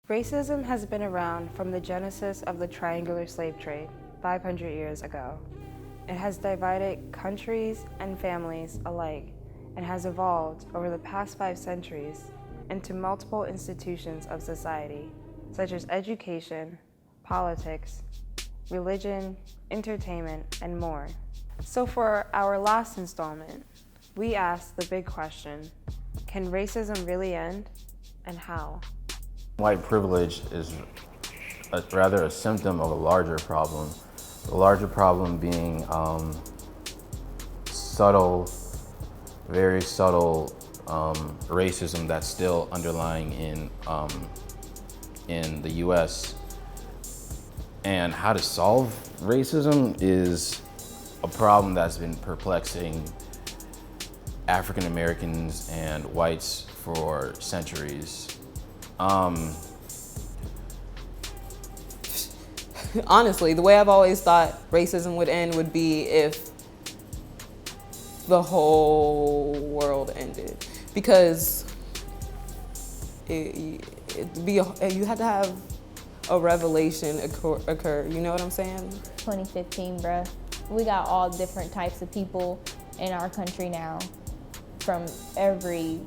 Racism has been around from the genesis of the triangular slave trade 500 years ago. It has divided countries and families alike and has evolved over the past 5 centuries into multiple institutions of society, such as education, politics, religion, entertainment, and more. So for our last installment, we asked the big question, can racism really end, and how? White privilege is rather a symptom of a larger problem. The larger problem being subtle, very subtle racism that's still underlying in the U.S. And how to solve racism is a problem that's been perplexing African Americans and whites for centuries. Honestly, the way I've always thought racism would end would be if the whole world ended, because you had to have a revelation occur. You know what I'm saying? 2015, bruh. We got all different types of people in our country now, from every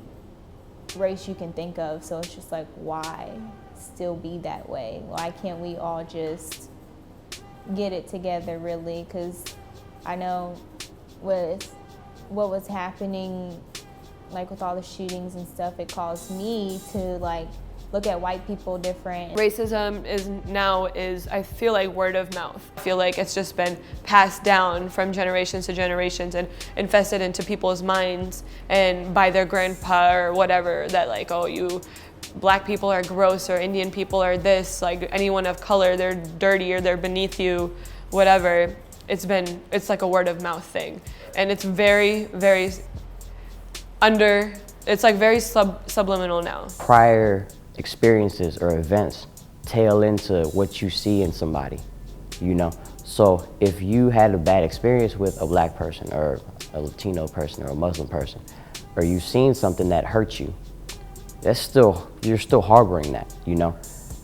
race you can think of. So it's just like, why still be that way? Why can't we all just get it together, really? Because I know with what was happening, like with all the shootings and stuff, it caused me to like look at white people different. Racism is I feel like word of mouth. I feel like it's just been passed down from generations to generations and infested into people's minds and by their grandpa or whatever, that like, oh, you black people are gross or Indian people are this, like anyone of color, they're dirty or they're beneath you, whatever. It's like a word of mouth thing. And it's very, very it's like very subliminal now. Prior experiences or events tail into what you see in somebody, you know? So if you had a bad experience with a black person or a Latino person or a Muslim person, or you've seen something that hurt you, you're still harboring that, you know?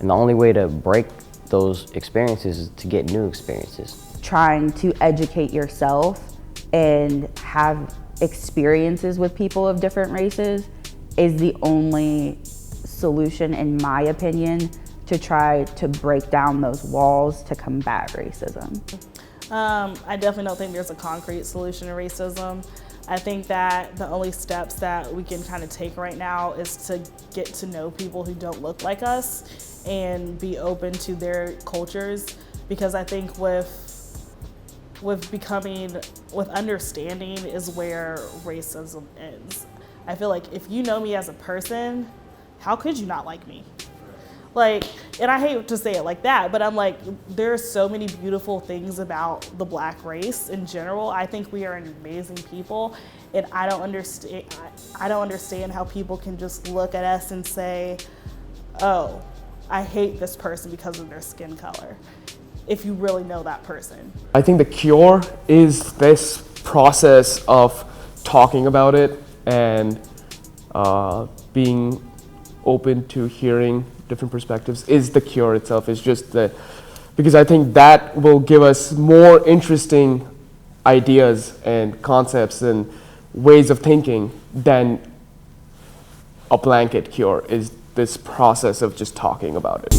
And the only way to break those experiences is to get new experiences. Trying to educate yourself and have experiences with people of different races is the only solution, in my opinion, to try to break down those walls to combat racism. I definitely don't think there's a concrete solution to racism. I think that the only steps that we can kind of take right now is to get to know people who don't look like us and be open to their cultures, because I think with understanding is where racism ends. I feel like if you know me as a person, how could you not like me? Like, and I hate to say it like that, but I'm like, there are so many beautiful things about the black race in general. I think we are an amazing people, and I don't understand how people can just look at us and say, oh, I hate this person because of their skin color, if you really know that person. I think the cure is this process of talking about it and being open to hearing different perspectives is the cure itself. It's just that, because I think that will give us more interesting ideas and concepts and ways of thinking than a blanket cure is this process of just talking about it.